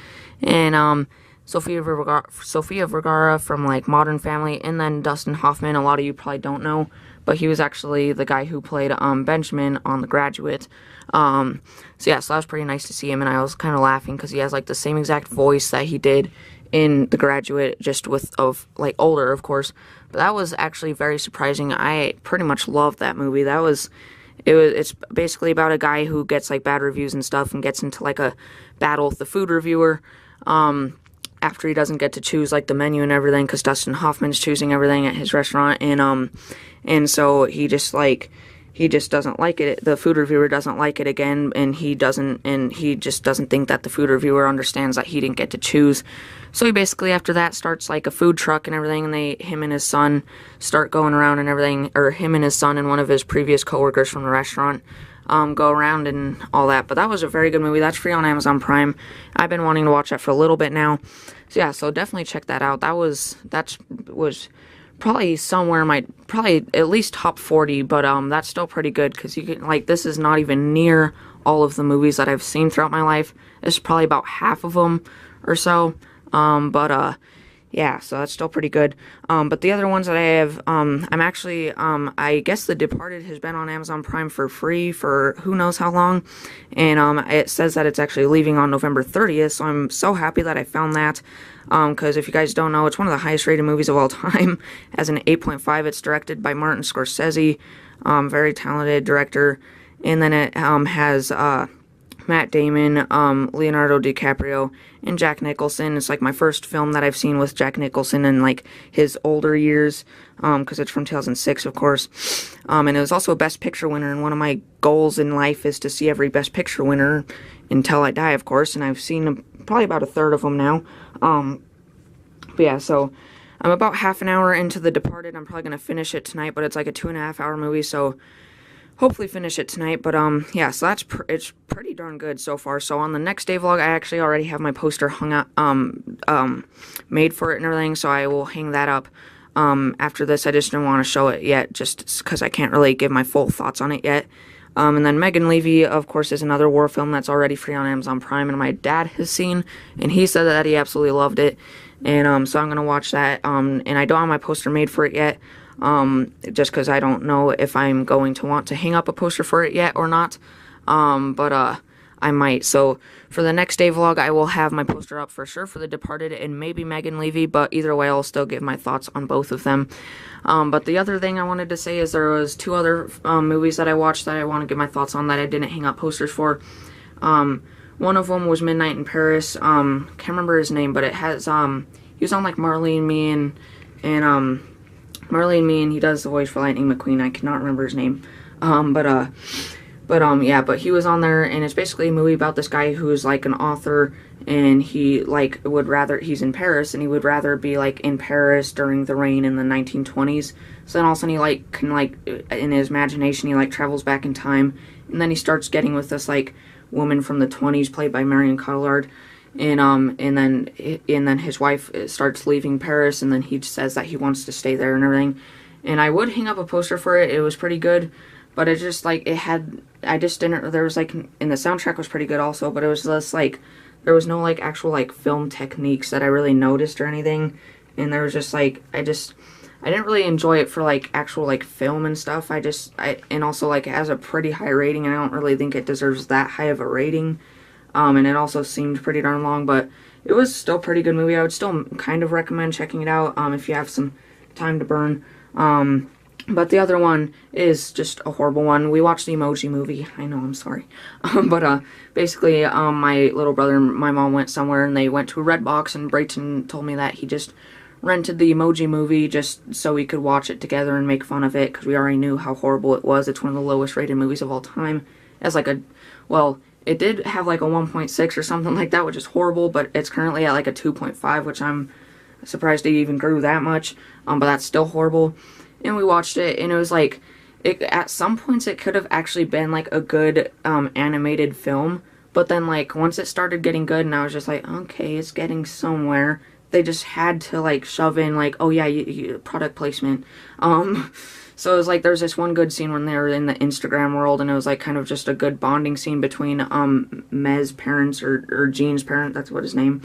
Speaker 1: And Sofia Vergara from like Modern Family, and then Dustin Hoffman. A lot of you probably don't know, but he was actually the guy who played Benjamin on The Graduate. So that was pretty nice to see him, and I was kind of laughing because he has like the same exact voice that he did in The Graduate, just older, of course. But that was actually very surprising. I pretty much loved that movie. It's basically about a guy who gets like bad reviews and stuff and gets into like a battle with the food reviewer after he doesn't get to choose like the menu and everything, because Dustin Hoffman's choosing everything at his restaurant, and so he just doesn't like it. The food reviewer doesn't like it again, and he just doesn't think that the food reviewer understands that he didn't get to choose. So he basically after that starts like a food truck and everything, and him and his son start going around and everything, or him and his son and one of his previous coworkers from the restaurant go around and all that. But that was a very good movie. That's free on Amazon Prime. I've been wanting to watch that for a little bit now. So definitely check that out. That was probably somewhere probably at least top 40, but that's still pretty good, because you can this is not even near all of the movies that I've seen throughout my life. It's probably about half of them or so. So that's still pretty good. But the other ones that I have, I guess The Departed has been on Amazon Prime for free for who knows how long, and it says that it's actually leaving on November 30th, so I'm so happy that I found that, because if you guys don't know, it's one of the highest rated movies of all time. As an 8.5, it's directed by Martin Scorsese, very talented director, and then it has Matt Damon, Leonardo DiCaprio, and Jack Nicholson. It's like my first film that I've seen with Jack Nicholson in like his older years, because it's from 2006, of course. And it was also a Best Picture winner, and one of my goals in life is to see every Best Picture winner until I die, of course, and I've seen probably about a third of them now. So I'm about half an hour into The Departed. I'm probably going to finish it tonight, but it's like a 2.5-hour movie, so hopefully finish it tonight. But so it's pretty darn good so far. So on the next day vlog, I actually already have my poster hung up, made for it and everything, so I will hang that up after this. I just didn't want to show it yet, just because I can't really give my full thoughts on it yet. And then Megan Levy, of course, is another war film that's already free on Amazon Prime, and my dad has seen, and he said that he absolutely loved it, and so I'm going to watch that, and I don't have my poster made for it yet, just because I don't know if I'm going to want to hang up a poster for it yet or not, but I might. So for the next day vlog, I will have my poster up for sure for The Departed and maybe Megan Levy, but either way, I'll still give my thoughts on both of them. But the other thing I wanted to say is there was 2 other movies that I watched that I want to give my thoughts on that I didn't hang up posters for. One of them was Midnight in Paris. Can't remember his name, but it has he was on like Marley and Me, and Marley and Me, and he does the voice for Lightning McQueen. I cannot remember his name. But he was on there, and it's basically a movie about this guy who's like an author, and he like he's in Paris, and he would rather be like in Paris during the reign in the 1920s. So then all of a sudden he can in his imagination he travels back in time, and then he starts getting with this woman from the 20s played by Marion Cotillard, and then his wife starts leaving Paris, and then he says that he wants to stay there and everything. And I would hang up a poster for it. It was pretty good. But it just, I just didn't, there was, and the soundtrack was pretty good also, but it was just, there was no, actual, film techniques that I really noticed or anything, and there was just, I didn't really enjoy it for, actual, film and stuff. And also, it has a pretty high rating, and I don't really think it deserves that high of a rating, and it also seemed pretty darn long, but it was still a pretty good movie. I would still kind of recommend checking it out if you have some time to burn. But the other one is just a horrible one. We watched the Emoji Movie. I know, I'm sorry. But basically, my little brother and my mom went somewhere, and they went to a Redbox, and Brayton told me that he just rented the Emoji Movie just so we could watch it together and make fun of it, because we already knew how horrible it was. It's one of the lowest rated movies of all time. As like a, well, it did have like a 1.6 or something like that, which is horrible, but it's currently at like a 2.5, which I'm surprised it even grew that much. But that's still horrible. And we watched it, and it was like, at some points it could have actually been like a good animated film, but then like once it started getting good, and I was just like, okay, it's getting somewhere. They just had to like shove in like, oh yeah, product placement. So it was like there's this one good scene when they were in the Instagram world, and it was like kind of just a good bonding scene between Mez's parents, or Gene's parent. That's what his name.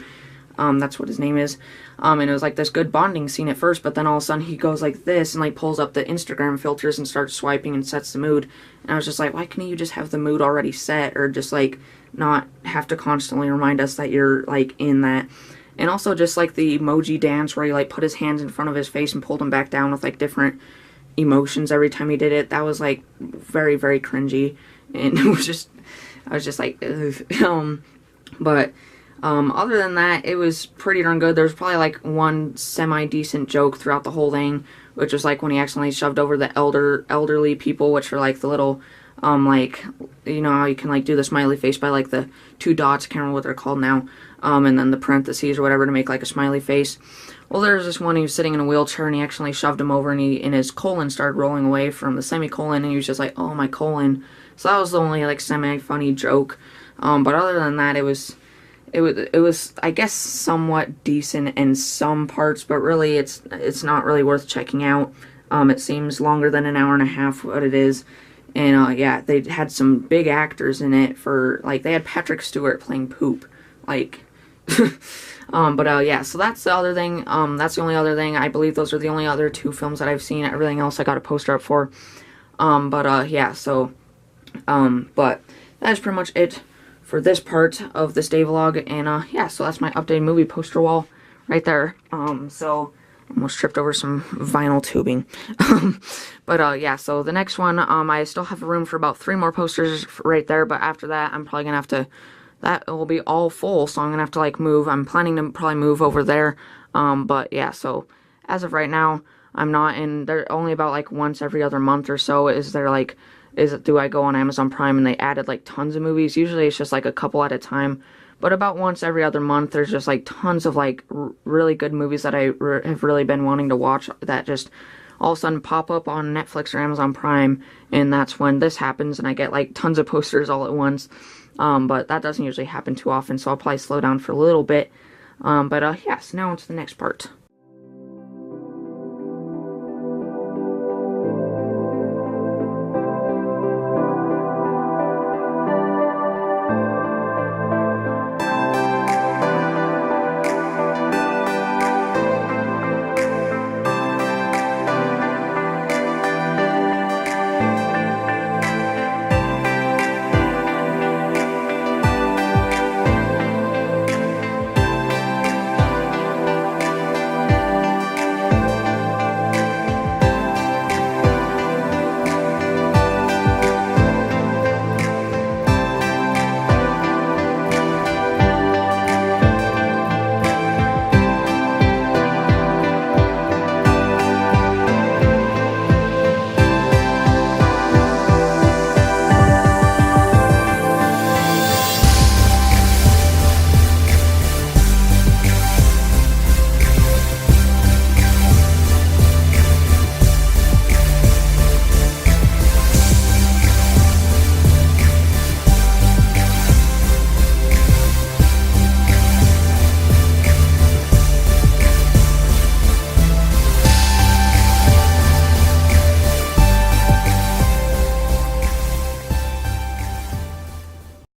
Speaker 1: That's what his name is. And it was like this good bonding scene at first, but then all of a sudden he goes like this and like pulls up the Instagram filters and starts swiping and sets the mood. And I was just like, why can't you just have the mood already set, or just like not have to constantly remind us that you're like in that. And also just like the emoji dance where he like put his hands in front of his face and pulled them back down with like different emotions every time he did it. That was like very, very cringy. And it was just, I was just like, ugh. But other than that, it was pretty darn good. There was probably like one semi-decent joke throughout the whole thing, which was like when he accidentally shoved over the elderly people, which are like the little, like, you know how you can like do the smiley face by like the two dots, I can't remember what they're called now, and then the parentheses or whatever to make like a smiley face. Well, there's this one, he was sitting in a wheelchair, and he accidentally shoved him over, and his colon started rolling away from the semicolon, and he was just like, oh, my colon. So that was the only like semi-funny joke. But other than that, it was, I guess, somewhat decent in some parts, but really it's not really worth checking out. It seems longer than an hour and a half what it is. And yeah, they had some big actors in it for, like, they had Patrick Stewart playing Poop. Like, but yeah, so that's the other thing. That's the only other thing. I believe those are the only other two films that I've seen. Everything else I got a poster up for. Yeah, so, but that is pretty much it for this part of this day vlog. And yeah, so that's my updated movie poster wall right there. So almost tripped over some vinyl tubing. But yeah, so the next one, I still have room for about 3 more posters right there, but after that I'm probably gonna have to, that will be all full, so I'm gonna have to like move. I'm planning to probably move over there. But yeah, so as of right now, I'm not in there. Only about like once every other month or so is there like, do I go on Amazon Prime and they added like tons of movies. Usually it's just like a couple at a time, but about once every other month there's just like tons of like really good movies that I have really been wanting to watch that just all of a sudden pop up on Netflix or Amazon Prime, and that's when this happens, and I get like tons of posters all at once. But that doesn't usually happen too often, so I'll probably slow down for a little bit. Yeah, so now on to the next part.